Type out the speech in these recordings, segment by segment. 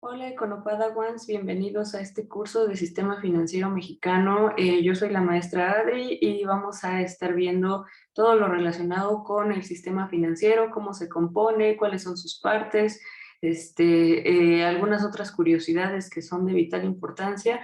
Hola Econopadawans, bienvenidos a este curso de Sistema Financiero Mexicano. Yo soy la maestra Adri y vamos a estar viendo todo lo relacionado con el sistema financiero, cómo se compone, cuáles son sus partes, algunas otras curiosidades que son de vital importancia.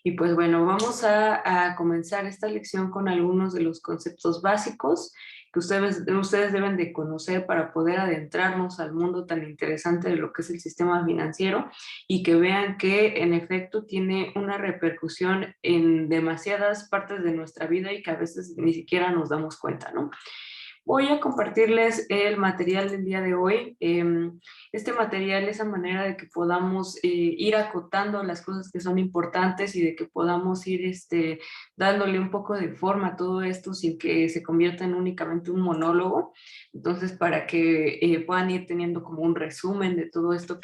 Y pues bueno, vamos a comenzar esta lección con algunos de los conceptos básicos que ustedes deben de conocer para poder adentrarnos al mundo tan interesante de lo que es el sistema financiero y que vean que en efecto tiene una repercusión en demasiadas partes de nuestra vida y que a veces ni siquiera nos damos cuenta, ¿no? Voy a compartirles el material del día de hoy. Este material es a manera de que podamos ir acotando las cosas que son importantes y de que podamos ir dándole un poco de forma a todo esto sin que se convierta en únicamente un monólogo. Entonces, para que puedan ir teniendo como un resumen de todo esto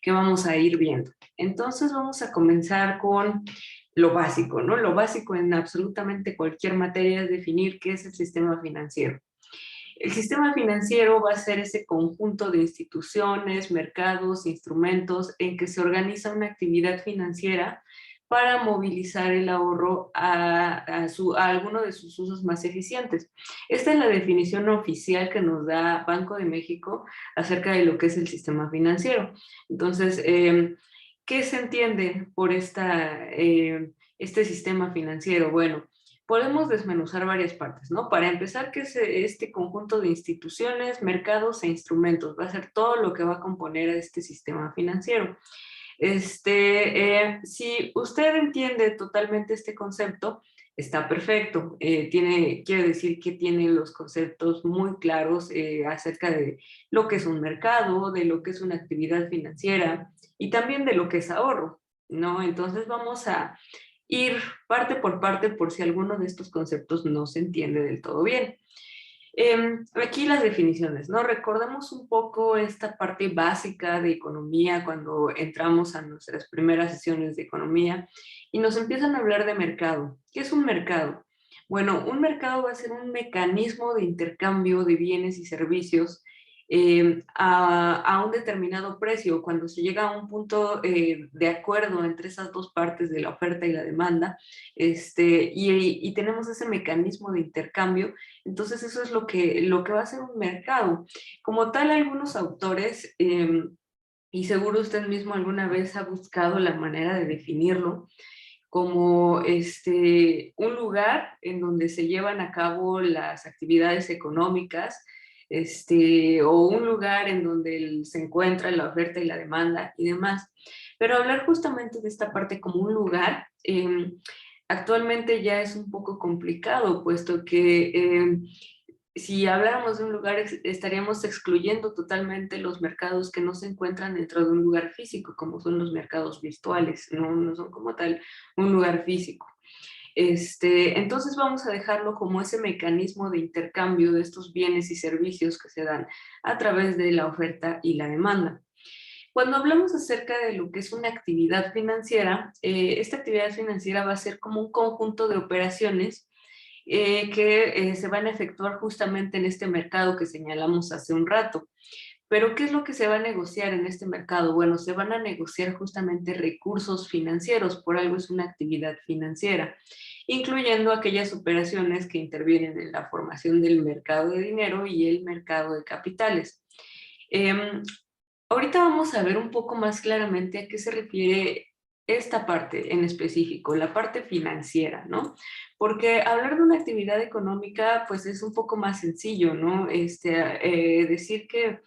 que vamos a ir viendo. Entonces, vamos a comenzar con lo básico, ¿no? Lo básico en absolutamente cualquier materia es definir qué es el sistema financiero. El sistema financiero va a ser ese conjunto de instituciones, mercados, instrumentos en que se organiza una actividad financiera para movilizar el ahorro a alguno de sus usos más eficientes. Esta es la definición oficial que nos da Banco de México acerca de lo que es el sistema financiero. Entonces, ¿qué se entiende por este sistema financiero? Bueno, podemos desmenuzar varias partes, ¿no? Para empezar, ¿qué es este conjunto de instituciones, mercados e instrumentos? Va a ser todo lo que va a componer a este sistema financiero. Si usted entiende totalmente este concepto, está perfecto. Quiere decir que tiene los conceptos muy claros acerca de lo que es un mercado, de lo que es una actividad financiera y también de lo que es ahorro, ¿no? Entonces vamos a ir parte por si alguno de estos conceptos no se entiende del todo bien. Aquí las definiciones, ¿no? Recordemos un poco esta parte básica de economía cuando entramos a nuestras primeras sesiones de economía y nos empiezan a hablar de mercado. ¿Qué es un mercado? Bueno, un mercado va a ser un mecanismo de intercambio de bienes y servicios a un determinado precio. Cuando se llega a un punto de acuerdo entre esas dos partes de la oferta y la demanda, y tenemos ese mecanismo de intercambio, entonces eso es lo que va a ser un mercado. Como tal, algunos autores, y seguro usted mismo alguna vez ha buscado la manera de definirlo, como un lugar en donde se llevan a cabo las actividades económicas, o un lugar en donde se encuentra la oferta y la demanda y demás. Pero hablar justamente de esta parte como un lugar, actualmente ya es un poco complicado, puesto que si habláramos de un lugar, estaríamos excluyendo totalmente los mercados que no se encuentran dentro de un lugar físico, como son los mercados virtuales, no son como tal un lugar físico. Entonces vamos a dejarlo como ese mecanismo de intercambio de estos bienes y servicios que se dan a través de la oferta y la demanda. Cuando hablamos acerca de lo que es una actividad financiera, esta actividad financiera va a ser como un conjunto de operaciones que se van a efectuar justamente en este mercado que señalamos hace un rato. Pero ¿qué es lo que se va a negociar en este mercado? Bueno, se van a negociar justamente recursos financieros, por algo es una actividad financiera, incluyendo aquellas operaciones que intervienen en la formación del mercado de dinero y el mercado de capitales. Eh, Ahorita vamos a ver un poco más claramente a qué se refiere esta parte en específico, la parte financiera, ¿no? Porque hablar de una actividad económica, pues es un poco más sencillo, ¿no? Decir que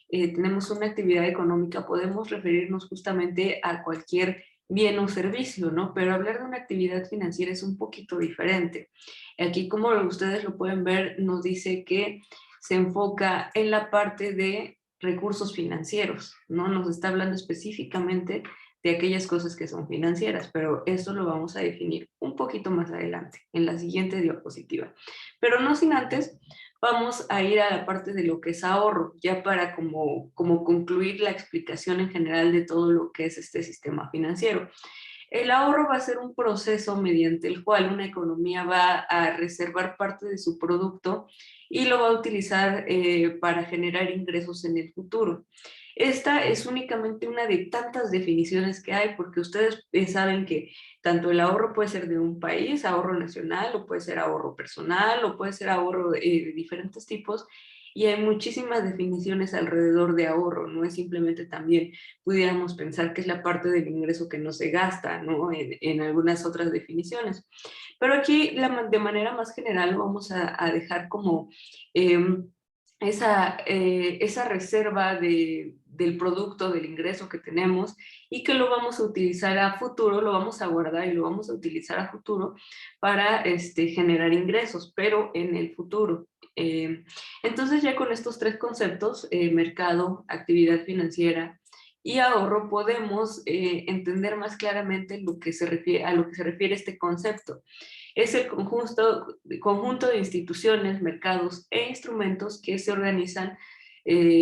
tenemos una actividad económica, podemos referirnos justamente a cualquier bien o servicio, ¿no? Pero hablar de una actividad financiera es un poquito diferente. Aquí, como ustedes lo pueden ver, nos dice que se enfoca en la parte de recursos financieros, ¿no? Nos está hablando específicamente de aquellas cosas que son financieras, pero esto lo vamos a definir un poquito más adelante, en la siguiente diapositiva. Pero no sin antes, vamos a ir a la parte de lo que es ahorro, ya para como concluir la explicación en general de todo lo que es este sistema financiero. El ahorro va a ser un proceso mediante el cual una economía va a reservar parte de su producto y lo va a utilizar para generar ingresos en el futuro. Esta es únicamente una de tantas definiciones que hay, porque ustedes saben que tanto el ahorro puede ser de un país, ahorro nacional, o puede ser ahorro personal, o puede ser ahorro de diferentes tipos, y hay muchísimas definiciones alrededor de ahorro. No es simplemente, también pudiéramos pensar que es la parte del ingreso que no se gasta, ¿no? En algunas otras definiciones. Pero aquí, de manera más general, vamos a dejar como esa reserva del producto, del ingreso que tenemos, y que lo vamos a utilizar a futuro, lo vamos a guardar y lo vamos a utilizar a futuro para generar ingresos, pero en el futuro. Entonces, ya con estos tres conceptos, mercado, actividad financiera y ahorro, podemos entender más claramente lo que se refiere, a lo que se refiere este concepto. Es el conjunto de instituciones, mercados e instrumentos que se organizan,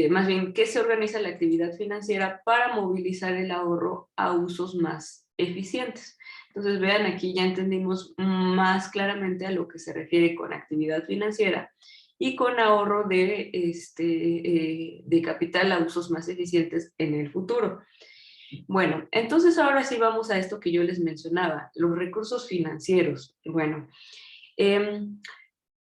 más bien, que se organiza la actividad financiera para movilizar el ahorro a usos más eficientes. Entonces, vean, aquí ya entendimos más claramente a lo que se refiere con actividad financiera y con ahorro de capital a usos más eficientes en el futuro. Bueno, entonces ahora sí vamos a esto que yo les mencionaba, los recursos financieros. Bueno, eh,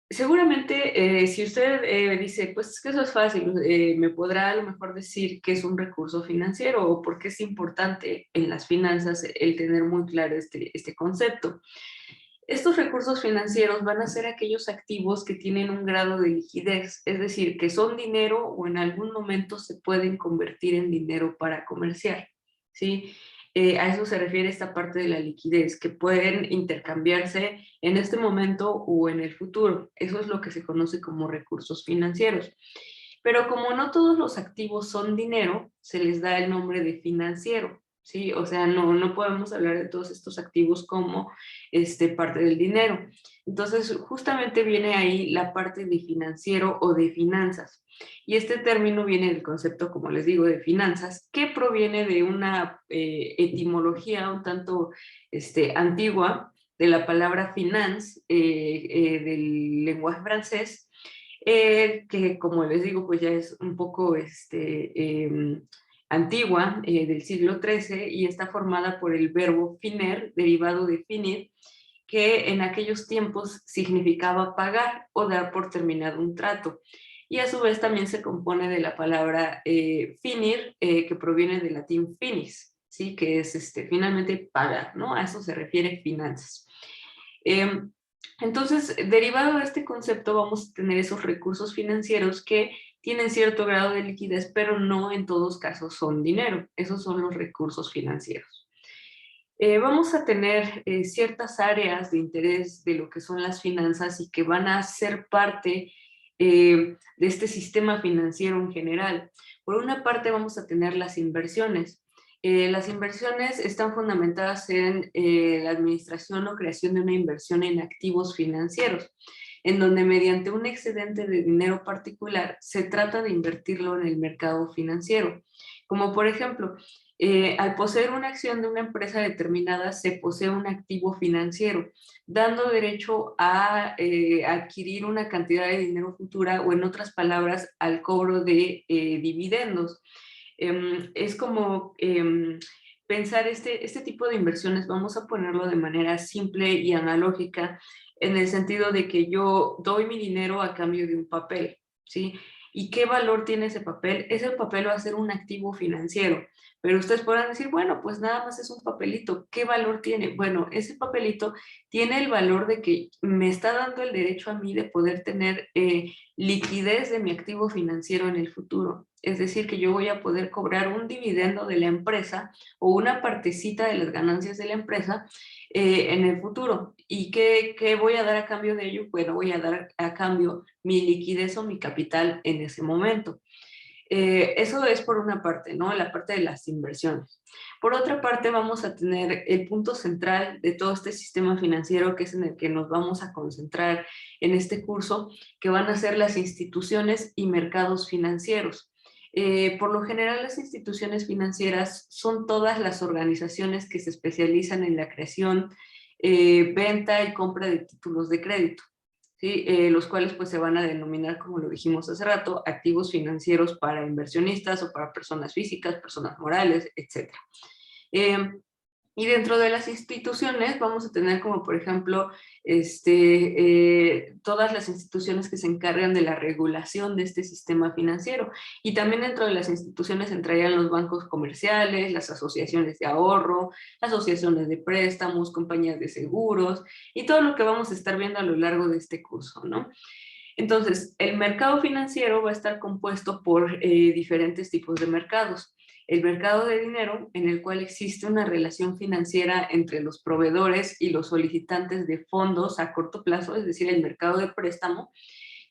seguramente si usted dice, pues es que eso es fácil, me podrá a lo mejor decir qué es un recurso financiero o por qué es importante en las finanzas el tener muy claro este concepto. Estos recursos financieros van a ser aquellos activos que tienen un grado de liquidez, es decir, que son dinero o en algún momento se pueden convertir en dinero para comerciar, ¿sí? A eso se refiere esta parte de la liquidez, que pueden intercambiarse en este momento o en el futuro. Eso es lo que se conoce como recursos financieros. Pero como no todos los activos son dinero, se les da el nombre de financiero, ¿sí? O sea, no podemos hablar de todos estos activos como parte del dinero. Entonces, justamente viene ahí la parte de financiero o de finanzas. Y este término viene del concepto, como les digo, de finanzas, que proviene de una etimología un tanto antigua de la palabra finance, del lenguaje francés, que como les digo, pues ya es un poco antigua, del siglo XIII, y está formada por el verbo finer, derivado de finir, que en aquellos tiempos significaba pagar o dar por terminado un trato. Y a su vez también se compone de la palabra finir, que proviene del latín finis, ¿sí? Que es finalmente pagar, ¿no? A eso se refiere finanzas. Eh, entonces, derivado de este concepto, vamos a tener esos recursos financieros que tienen cierto grado de liquidez, pero no en todos casos son dinero. Esos son los recursos financieros. Vamos a tener ciertas áreas de interés de lo que son las finanzas y que van a ser parte de este sistema financiero en general. Por una parte vamos a tener las inversiones. Las inversiones están fundamentadas en la administración o creación de una inversión en activos financieros, en donde mediante un excedente de dinero particular se trata de invertirlo en el mercado financiero. Como por ejemplo, al poseer una acción de una empresa determinada, se posee un activo financiero, dando derecho a adquirir una cantidad de dinero futura, o en otras palabras, al cobro de dividendos. Es como pensar este tipo de inversiones, vamos a ponerlo de manera simple y analógica, en el sentido de que yo doy mi dinero a cambio de un papel, ¿sí? ¿Y qué valor tiene ese papel? Ese papel va a ser un activo financiero, pero ustedes podrán decir, bueno, pues nada más es un papelito, ¿qué valor tiene? Bueno, ese papelito tiene el valor de que me está dando el derecho a mí de poder tener liquidez de mi activo financiero en el futuro. Es decir, que yo voy a poder cobrar un dividendo de la empresa o una partecita de las ganancias de la empresa en el futuro. ¿Y qué voy a dar a cambio de ello? Bueno, voy a dar a cambio mi liquidez o mi capital en ese momento. Eso es por una parte, ¿no? La parte de las inversiones. Por otra parte, vamos a tener el punto central de todo este sistema financiero, que es en el que nos vamos a concentrar en este curso, que van a ser las instituciones y mercados financieros. Por lo general, las instituciones financieras son todas las organizaciones que se especializan en la creación, venta y compra de títulos de crédito, ¿sí? Los cuales pues se van a denominar, como lo dijimos hace rato, activos financieros para inversionistas o para personas físicas, personas morales, etc. Y dentro de las instituciones vamos a tener como por ejemplo todas las instituciones que se encargan de la regulación de este sistema financiero. Y también dentro de las instituciones entrarían los bancos comerciales, las asociaciones de ahorro, asociaciones de préstamos, compañías de seguros y todo lo que vamos a estar viendo a lo largo de este curso, ¿no? Entonces, el mercado financiero va a estar compuesto por diferentes tipos de mercados. El mercado de dinero, en el cual existe una relación financiera entre los proveedores y los solicitantes de fondos a corto plazo, es decir, el mercado de préstamo,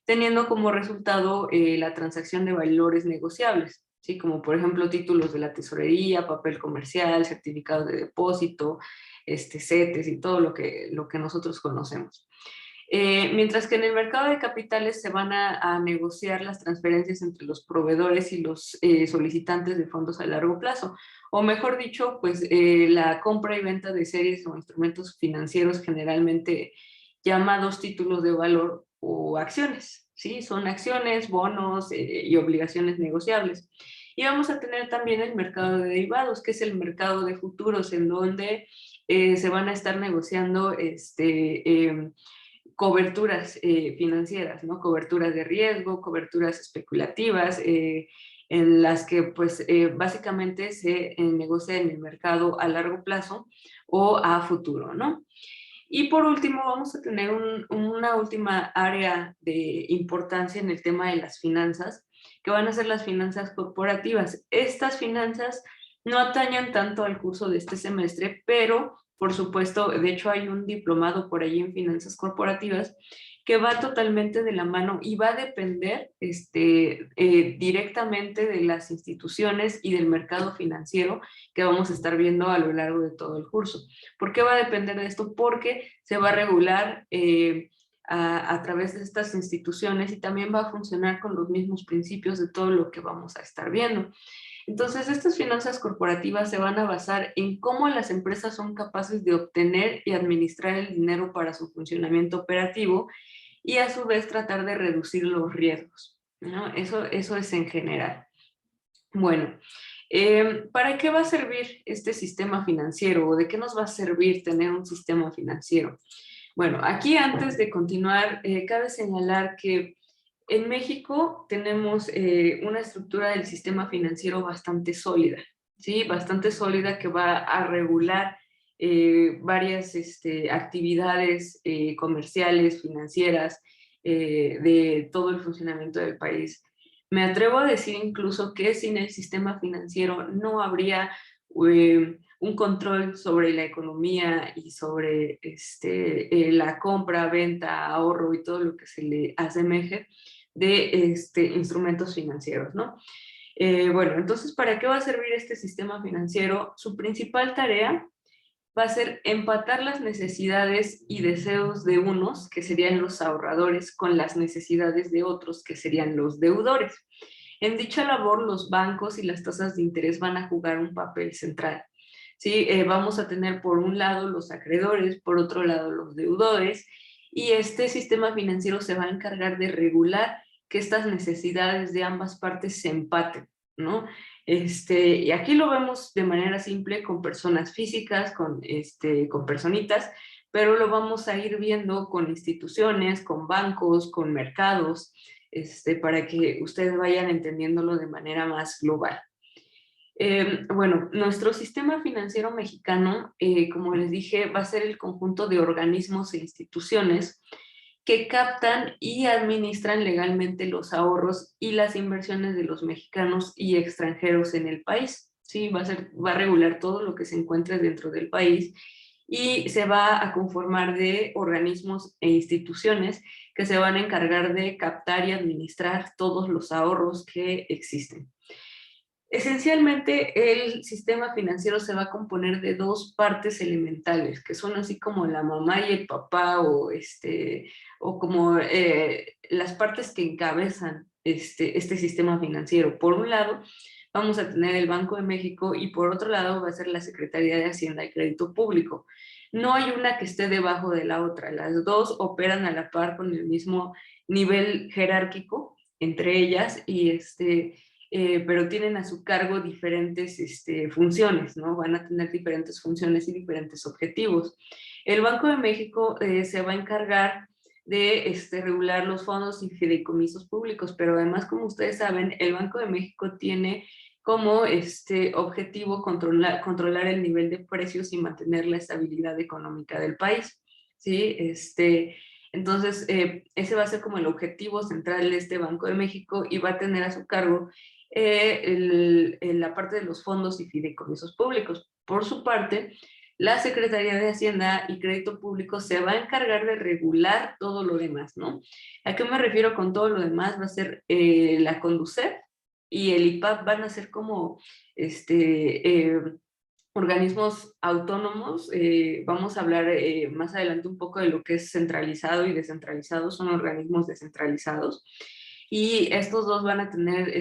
teniendo como resultado la transacción de valores negociables, ¿sí? Como por ejemplo títulos de la tesorería, papel comercial, certificados de depósito, CETES y todo lo que nosotros conocemos. Mientras que en el mercado de capitales se van a negociar las transferencias entre los proveedores y los solicitantes de fondos a largo plazo, o mejor dicho, pues la compra y venta de series o instrumentos financieros generalmente llamados títulos de valor o acciones, ¿sí? Son acciones, bonos y obligaciones negociables. Y vamos a tener también el mercado de derivados, que es el mercado de futuros, en donde se van a estar negociando coberturas financieras, ¿no? Coberturas de riesgo, coberturas especulativas, en las que pues básicamente se negocia en el mercado a largo plazo o a futuro, ¿no? Y por último vamos a tener una última área de importancia en el tema de las finanzas, que van a ser las finanzas corporativas. Estas finanzas no atañan tanto al curso de este semestre, pero por supuesto, de hecho hay un diplomado por ahí en finanzas corporativas que va totalmente de la mano y va a depender directamente de las instituciones y del mercado financiero que vamos a estar viendo a lo largo de todo el curso. ¿Por qué va a depender de esto? Porque se va a regular a través de estas instituciones y también va a funcionar con los mismos principios de todo lo que vamos a estar viendo. Entonces, estas finanzas corporativas se van a basar en cómo las empresas son capaces de obtener y administrar el dinero para su funcionamiento operativo y a su vez tratar de reducir los riesgos, ¿no? Eso es en general. Bueno, ¿para qué va a servir este sistema financiero o de qué nos va a servir tener un sistema financiero? Bueno, aquí antes de continuar, cabe señalar que en México tenemos una estructura del sistema financiero bastante sólida, ¿sí? Bastante sólida que va a regular varias actividades comerciales, financieras, de todo el funcionamiento del país. Me atrevo a decir incluso que sin el sistema financiero no habría un control sobre la economía y sobre la compra, venta, ahorro y todo lo que se le asemeje de instrumentos financieros, ¿no? Bueno, entonces, ¿para qué va a servir este sistema financiero? Su principal tarea va a ser empatar las necesidades y deseos de unos, que serían los ahorradores, con las necesidades de otros, que serían los deudores. En dicha labor, los bancos y las tasas de interés van a jugar un papel central. ¿Sí? Vamos a tener por un lado los acreedores, por otro lado los deudores, y este sistema financiero se va a encargar de regular que estas necesidades de ambas partes se empaten, ¿no? Y aquí lo vemos de manera simple con personas físicas, con personitas, pero lo vamos a ir viendo con instituciones, con bancos, con mercados, para que ustedes vayan entendiéndolo de manera más global. Bueno, nuestro sistema financiero mexicano, como les dije, va a ser el conjunto de organismos e instituciones que captan y administran legalmente los ahorros y las inversiones de los mexicanos y extranjeros en el país. Sí, va a regular todo lo que se encuentre dentro del país y se va a conformar de organismos e instituciones que se van a encargar de captar y administrar todos los ahorros que existen. Esencialmente, el sistema financiero se va a componer de dos partes elementales, que son así como la mamá y el papá, o como las partes que encabezan este sistema financiero. Por un lado, vamos a tener el Banco de México y por otro lado va a ser la Secretaría de Hacienda y Crédito Público. No hay una que esté debajo de la otra, las dos operan a la par con el mismo nivel jerárquico entre ellas y pero tienen a su cargo diferentes funciones, ¿no? Van a tener diferentes funciones y diferentes objetivos. El Banco de México se va a encargar de regular los fondos y fideicomisos públicos, pero además, como ustedes saben, el Banco de México tiene como objetivo controlar el nivel de precios y mantener la estabilidad económica del país, ¿sí? Entonces, ese va a ser como el objetivo central de este Banco de México y va a tener a su cargo la parte de los fondos y fideicomisos públicos. Por su parte, la Secretaría de Hacienda y Crédito Público se va a encargar de regular todo lo demás, ¿no? ¿A qué me refiero con todo lo demás? Va a ser la Conducef y el IPAP van a ser como organismos autónomos. Vamos a hablar más adelante un poco de lo que es centralizado y descentralizado, son organismos descentralizados. Y estos dos van a tener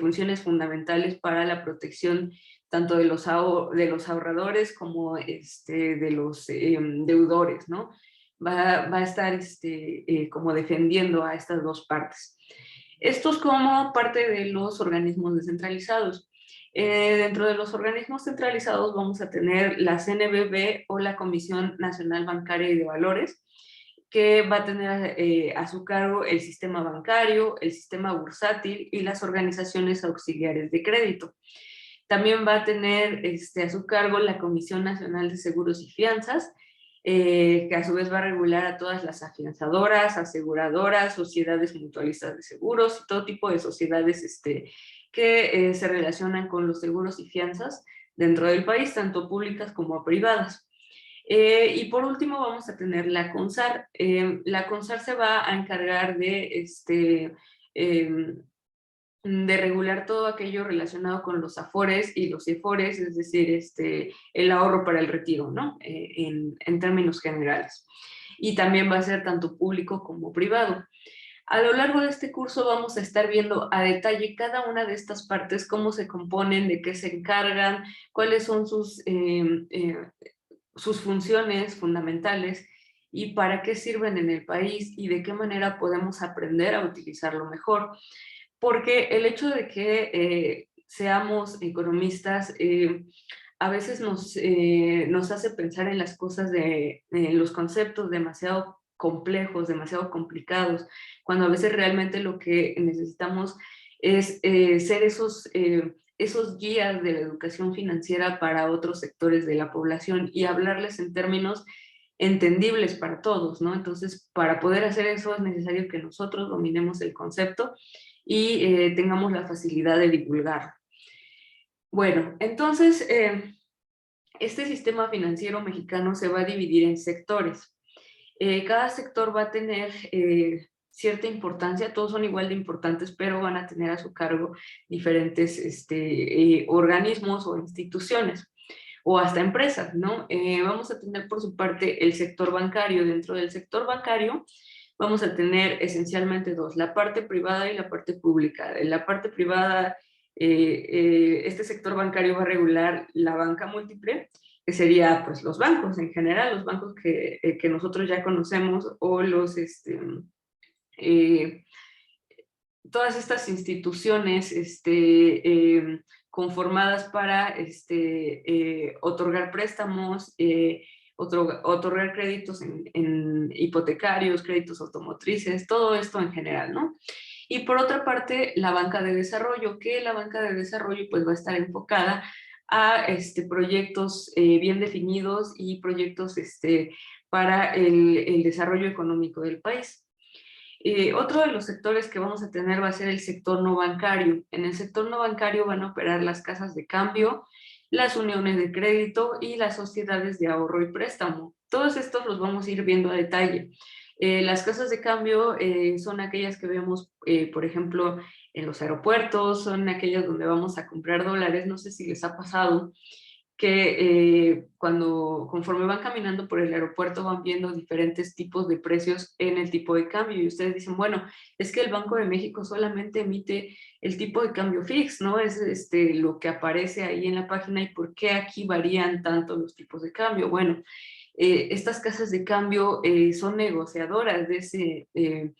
funciones fundamentales para la protección tanto de los ahorradores como de los deudores, ¿no? Va a estar como defendiendo a estas dos partes. Estos como parte de los organismos descentralizados. Dentro de los organismos centralizados vamos a tener la CNBV o la Comisión Nacional Bancaria y de Valores, que va a tener a su cargo el sistema bancario, el sistema bursátil y las organizaciones auxiliares de crédito. También va a tener a su cargo la Comisión Nacional de Seguros y Fianzas, que a su vez va a regular a todas las afianzadoras, aseguradoras, sociedades mutualistas de seguros y todo tipo de sociedades que se relacionan con los seguros y fianzas dentro del país, tanto públicas como privadas. Y por último vamos a tener la CONSAR. La CONSAR se va a encargar de regular todo aquello relacionado con los afores y los efores, es decir, el ahorro para el retiro, ¿no? En términos generales. Y también va a ser tanto público como privado. A lo largo de este curso vamos a estar viendo a detalle cada una de estas partes, cómo se componen, de qué se encargan, cuáles son sus funciones fundamentales y para qué sirven en el país y de qué manera podemos aprender a utilizarlo mejor. Porque el hecho de que seamos economistas a veces nos hace pensar en las cosas los conceptos demasiado complejos, demasiado complicados, cuando a veces realmente lo que necesitamos es ser esos guías de la educación financiera para otros sectores de la población y hablarles en términos entendibles para todos, ¿no? Entonces, para poder hacer eso es necesario que nosotros dominemos el concepto y tengamos la facilidad de divulgar. Bueno, entonces, este sistema financiero mexicano se va a dividir en sectores. Cada sector va a tener cierta importancia, todos son igual de importantes, pero van a tener a su cargo diferentes organismos o instituciones o hasta empresas, ¿no? Vamos a tener por su parte el sector bancario. Dentro del sector bancario vamos a tener esencialmente dos, la parte privada y la parte pública. En la parte privada, este sector bancario va a regular la banca múltiple, que sería pues los bancos en general, los bancos que nosotros ya conocemos o todas estas instituciones conformadas para otorgar préstamos, otorgar créditos en hipotecarios, créditos automotrices, todo esto en general, ¿no? Y por otra parte, la banca de desarrollo, que la banca de desarrollo pues va a estar enfocada a proyectos bien definidos y proyectos para el desarrollo económico del país. Otro de los sectores que vamos a tener va a ser el sector no bancario. En el sector no bancario van a operar las casas de cambio, las uniones de crédito y las sociedades de ahorro y préstamo. Todos estos los vamos a ir viendo a detalle. Las casas de cambio son aquellas que vemos, por ejemplo, en los aeropuertos, son aquellas donde vamos a comprar dólares. No sé si les ha pasado que conforme van caminando por el aeropuerto van viendo diferentes tipos de precios en el tipo de cambio y ustedes dicen, bueno, es que el Banco de México solamente emite el tipo de cambio fix, ¿no? Es lo que aparece ahí en la página y por qué aquí varían tanto los tipos de cambio. Bueno, estas casas de cambio son negociadoras de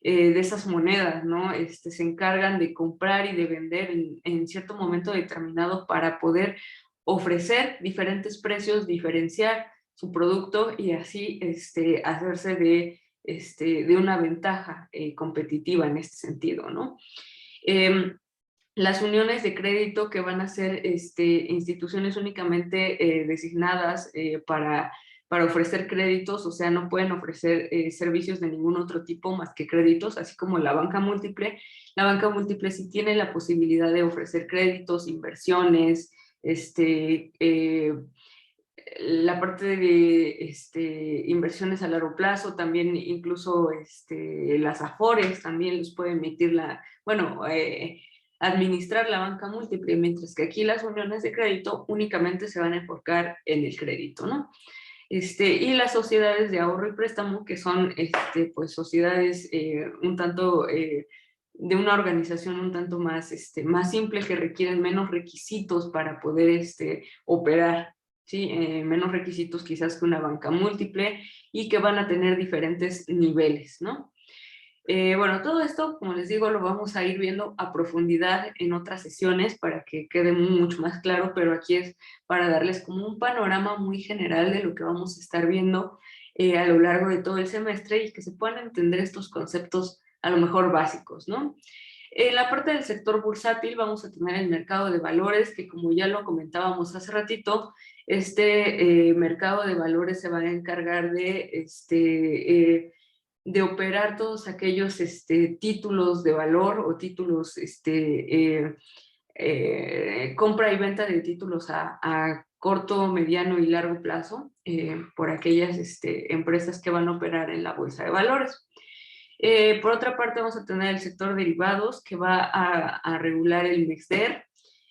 esas monedas, ¿no? Se encargan de comprar y de vender en cierto momento determinado para poder ofrecer diferentes precios, diferenciar su producto y así hacerse de una ventaja competitiva en este sentido, ¿no? Las uniones de crédito que van a ser instituciones únicamente designadas para ofrecer créditos, o sea, no pueden ofrecer servicios de ningún otro tipo más que créditos, así como la banca múltiple. La banca múltiple sí tiene la posibilidad de ofrecer créditos, inversiones, la parte de inversiones a largo plazo, también incluso las AFORES también los puede emitir administrar la banca múltiple, mientras que aquí las uniones de crédito únicamente se van a enfocar en el crédito, ¿no? Y las sociedades de ahorro y préstamo, que son pues sociedades un tanto de una organización un tanto más simple, que requieren menos requisitos para poder operar, ¿sí? Menos requisitos quizás que una banca múltiple y que van a tener diferentes niveles, ¿no? Bueno, todo esto, como les digo, lo vamos a ir viendo a profundidad en otras sesiones para que quede mucho más claro, pero aquí es para darles como un panorama muy general de lo que vamos a estar viendo a lo largo de todo el semestre y que se puedan entender estos conceptos a lo mejor básicos, ¿no? En la parte del sector bursátil vamos a tener el mercado de valores, que como ya lo comentábamos hace ratito, mercado de valores se va a encargar de operar todos aquellos títulos de valor o títulos, compra y venta de títulos a corto, mediano y largo plazo por aquellas empresas que van a operar en la bolsa de valores. Por otra parte, vamos a tener el sector derivados que va a regular el MIXDER,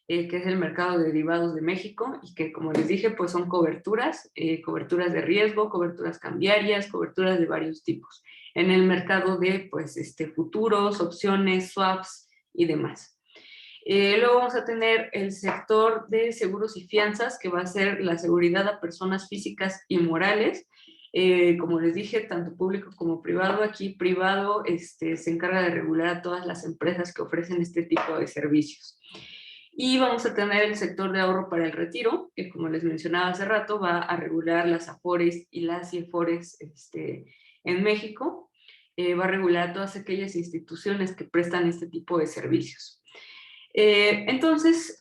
que es el mercado de derivados de México y que, como les dije, pues son coberturas, coberturas de riesgo, coberturas cambiarias, coberturas de varios tipos en el mercado de pues, futuros, opciones, swaps y demás. Luego vamos a tener el sector de seguros y fianzas, que va a ser la seguridad a personas físicas y morales. Como les dije, tanto público como privado. Aquí privado se encarga de regular a todas las empresas que ofrecen este tipo de servicios. Y vamos a tener el sector de ahorro para el retiro, que como les mencionaba hace rato, va a regular las AFORES y las CIEFORES en México. Va a regular a todas aquellas instituciones que prestan este tipo de servicios. Entonces,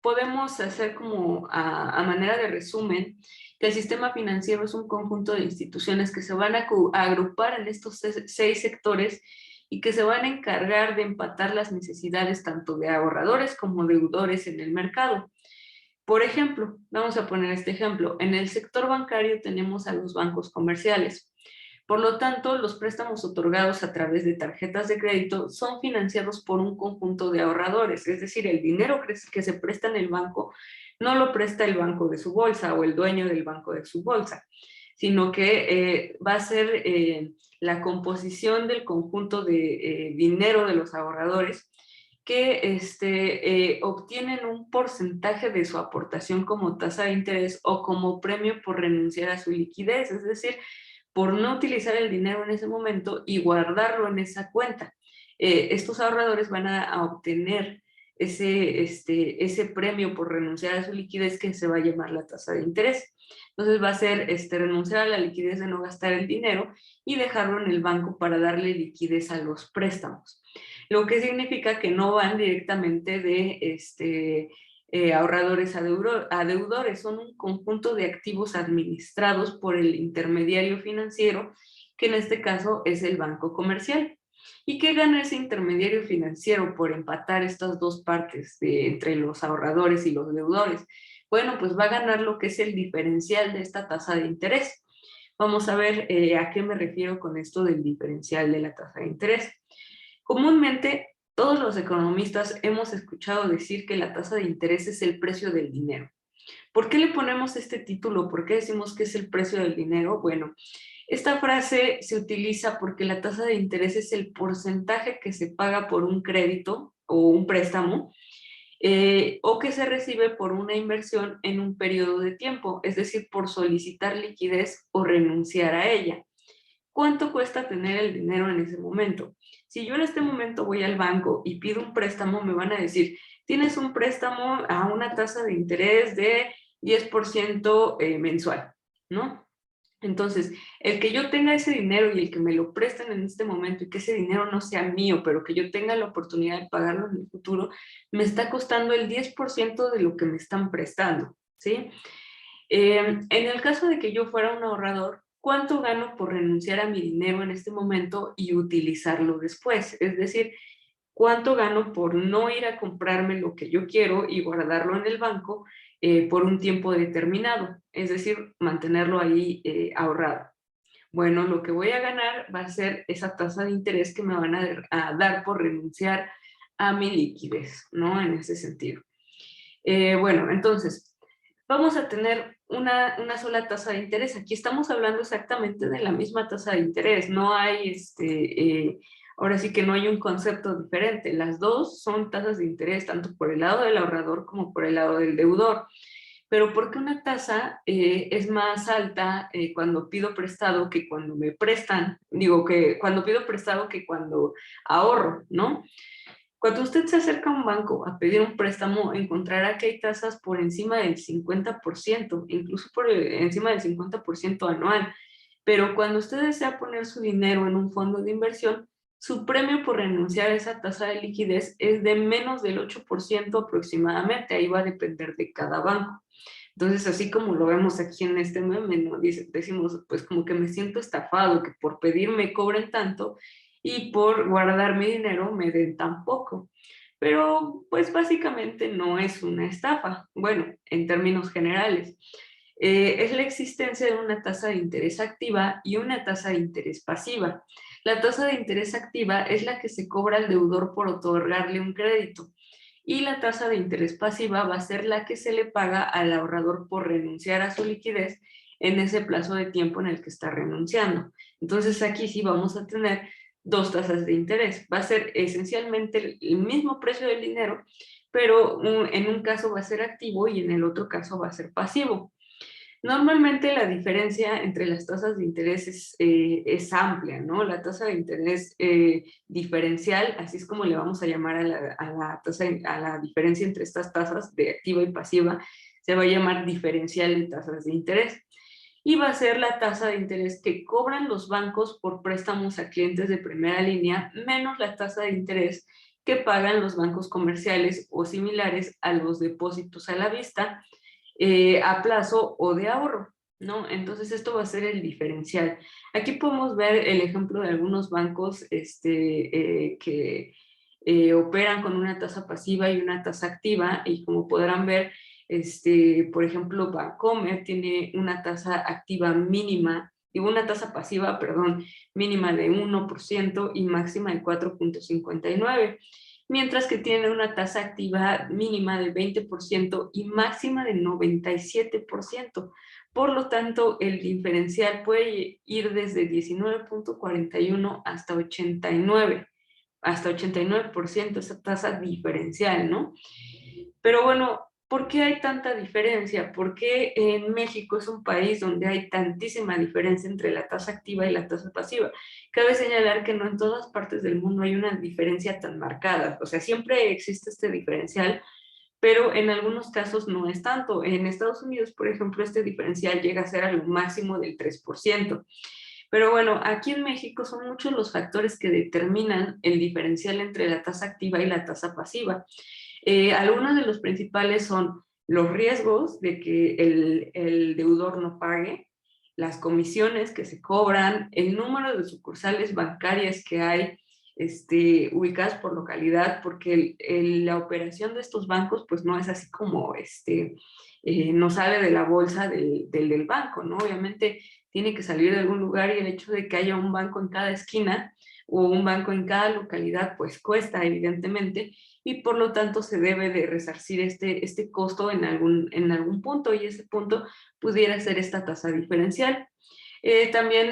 podemos hacer como a manera de resumen que el sistema financiero es un conjunto de instituciones que se van a agrupar en estos 6 sectores y que se van a encargar de empatar las necesidades tanto de ahorradores como deudores en el mercado. Por ejemplo, vamos a poner este ejemplo, en el sector bancario tenemos a los bancos comerciales. Por lo tanto, los préstamos otorgados a través de tarjetas de crédito son financiados por un conjunto de ahorradores, es decir, el dinero que se presta en el banco no lo presta el banco de su bolsa o el dueño del banco de su bolsa, sino que va a ser la composición del conjunto de dinero de los ahorradores que obtienen un porcentaje de su aportación como tasa de interés o como premio por renunciar a su liquidez, es decir, por no utilizar el dinero en ese momento y guardarlo en esa cuenta. Estos ahorradores van a obtener ese premio por renunciar a su liquidez que se va a llamar la tasa de interés. Entonces va a ser renunciar a la liquidez de no gastar el dinero y dejarlo en el banco para darle liquidez a los préstamos. Lo que significa que no van directamente de ahorradores a deudores, son un conjunto de activos administrados por el intermediario financiero, que en este caso es el banco comercial. ¿Y qué gana ese intermediario financiero por empatar estas dos partes entre los ahorradores y los deudores? Bueno, pues va a ganar lo que es el diferencial de esta tasa de interés. Vamos a ver a qué me refiero con esto del diferencial de la tasa de interés. Comúnmente, todos los economistas hemos escuchado decir que la tasa de interés es el precio del dinero. ¿Por qué le ponemos este título? ¿Por qué decimos que es el precio del dinero? Bueno, esta frase se utiliza porque la tasa de interés es el porcentaje que se paga por un crédito o un préstamo o que se recibe por una inversión en un periodo de tiempo, es decir, por solicitar liquidez o renunciar a ella. ¿Cuánto cuesta tener el dinero en ese momento? Si yo en este momento voy al banco y pido un préstamo, me van a decir, tienes un préstamo a una tasa de interés de 10% mensual, ¿no? Entonces, el que yo tenga ese dinero y el que me lo presten en este momento y que ese dinero no sea mío, pero que yo tenga la oportunidad de pagarlo en el futuro, me está costando el 10% de lo que me están prestando, ¿sí? En el caso de que yo fuera un ahorrador, ¿cuánto gano por renunciar a mi dinero en este momento y utilizarlo después? Es decir, ¿cuánto gano por no ir a comprarme lo que yo quiero y guardarlo en el banco por un tiempo determinado? Es decir, mantenerlo ahí ahorrado. Bueno, lo que voy a ganar va a ser esa tasa de interés que me van a dar por renunciar a mi liquidez, ¿no? En ese sentido. Bueno, entonces, vamos a tener una sola tasa de interés. Aquí estamos hablando exactamente de la misma tasa de interés. No hay, ahora sí que no hay un concepto diferente. Las dos son tasas de interés, tanto por el lado del ahorrador como por el lado del deudor. Pero ¿por qué una tasa es más alta cuando pido prestado que cuando me prestan? Digo que cuando pido prestado que cuando ahorro, ¿no? Cuando usted se acerca a un banco a pedir un préstamo, encontrará que hay tasas por encima del 50%, incluso por encima del 50% anual. Pero cuando usted desea poner su dinero en un fondo de inversión, su premio por renunciar a esa tasa de liquidez es de menos del 8% aproximadamente. Ahí va a depender de cada banco. Entonces, así como lo vemos aquí en este meme, ¿no? Decimos, pues como que me siento estafado, que por pedir me cobren tanto y por guardar mi dinero me den tan poco. Pero, pues básicamente no es una estafa, bueno, en términos generales. Es la existencia de una tasa de interés activa y una tasa de interés pasiva. La tasa de interés activa es la que se cobra al deudor por otorgarle un crédito y la tasa de interés pasiva va a ser la que se le paga al ahorrador por renunciar a su liquidez en ese plazo de tiempo en el que está renunciando. Entonces aquí sí vamos a tener dos tasas de interés. Va a ser esencialmente el mismo precio del dinero, pero en un caso va a ser activo y en el otro caso va a ser pasivo. Normalmente la diferencia entre las tasas de interés es amplia, ¿no? La tasa de interés diferencial, así es como le vamos a llamar a la diferencia entre estas tasas de activa y pasiva, se va a llamar diferencial de tasas de interés. Y va a ser la tasa de interés que cobran los bancos por préstamos a clientes de primera línea, menos la tasa de interés que pagan los bancos comerciales o similares a los depósitos a la vista, a plazo o de ahorro, ¿no? Entonces esto va a ser el diferencial. Aquí podemos ver el ejemplo de algunos bancos que operan con una tasa pasiva y una tasa activa y como podrán ver, por ejemplo, Bancomer tiene una tasa activa mínima, y una tasa pasiva, perdón, mínima de 1% y máxima de 4,59, mientras que tiene una tasa activa mínima de 20% y máxima de 97%. Por lo tanto, el diferencial puede ir desde 19,41 hasta 89%, esa tasa diferencial, ¿no? Pero bueno, ¿por qué hay tanta diferencia? ¿Por qué en México es un país donde hay tantísima diferencia entre la tasa activa y la tasa pasiva? Cabe señalar que no en todas partes del mundo hay una diferencia tan marcada. O sea, siempre existe este diferencial, pero en algunos casos no es tanto. En Estados Unidos, por ejemplo, este diferencial llega a ser al máximo del 3%. Pero bueno, aquí en México son muchos los factores que determinan el diferencial entre la tasa activa y la tasa pasiva. Algunos de los principales son los riesgos de que el deudor no pague, las comisiones que se cobran, el número de sucursales bancarias que hay ubicadas por localidad, porque la operación de estos bancos pues no es así como no sale de la bolsa del banco, ¿no? Obviamente tiene que salir de algún lugar y el hecho de que haya un banco en cada esquina o un banco en cada localidad, pues cuesta evidentemente, y por lo tanto se debe de resarcir este costo en algún punto, y ese punto pudiera ser esta tasa diferencial. También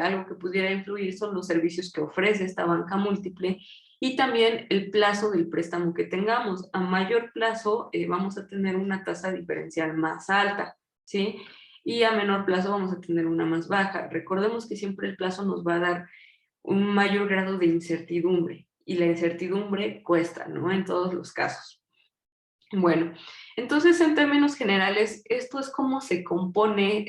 algo que pudiera influir son los servicios que ofrece esta banca múltiple y también el plazo del préstamo que tengamos. A mayor plazo vamos a tener una tasa diferencial más alta, ¿sí? Y a menor plazo vamos a tener una más baja. Recordemos que siempre el plazo nos va a dar un mayor grado de incertidumbre y la incertidumbre cuesta, ¿no? En todos los casos. Bueno, entonces en términos generales, esto es cómo se componen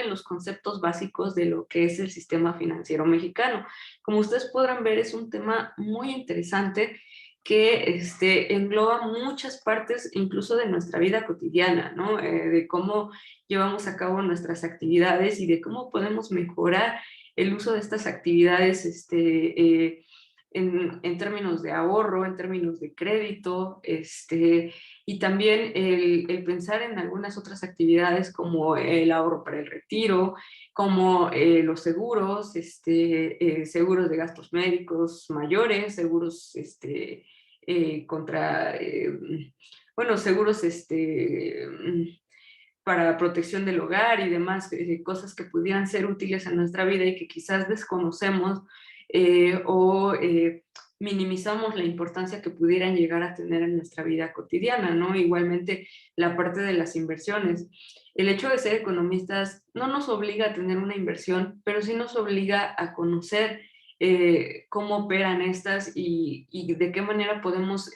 los conceptos básicos de lo que es el sistema financiero mexicano. Como ustedes podrán ver, es un tema muy interesante que engloba muchas partes incluso de nuestra vida cotidiana, ¿no? De cómo llevamos a cabo nuestras actividades y de cómo podemos mejorar el uso de estas actividades en términos de ahorro, en términos de crédito, y también el pensar en algunas otras actividades como el ahorro para el retiro, como los seguros, seguros de gastos médicos mayores, seguros contra, bueno, seguros para protección del hogar y demás, cosas que pudieran ser útiles en nuestra vida y que quizás desconocemos o minimizamos la importancia que pudieran llegar a tener en nuestra vida cotidiana, ¿no? Igualmente la parte de las inversiones. El hecho de ser economistas no nos obliga a tener una inversión, pero sí nos obliga a conocer cómo operan estas y de qué manera podemos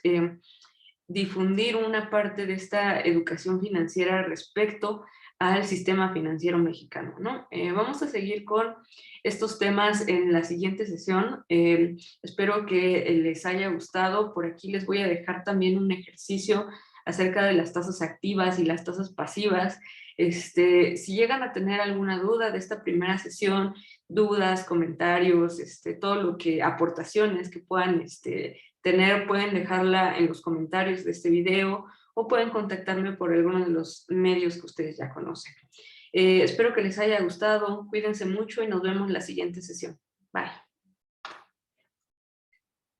difundir una parte de esta educación financiera respecto al sistema financiero mexicano, ¿no? Vamos a seguir con estos temas en la siguiente sesión. Espero que les haya gustado. Por aquí les voy a dejar también un ejercicio acerca de las tasas activas y las tasas pasivas. Si llegan a tener alguna duda de esta primera sesión, dudas, comentarios, todo lo que, aportaciones que puedan tener, pueden dejarla en los comentarios de este video o pueden contactarme por alguno de los medios que ustedes ya conocen. Espero que les haya gustado, cuídense mucho y nos vemos en la siguiente sesión. Bye.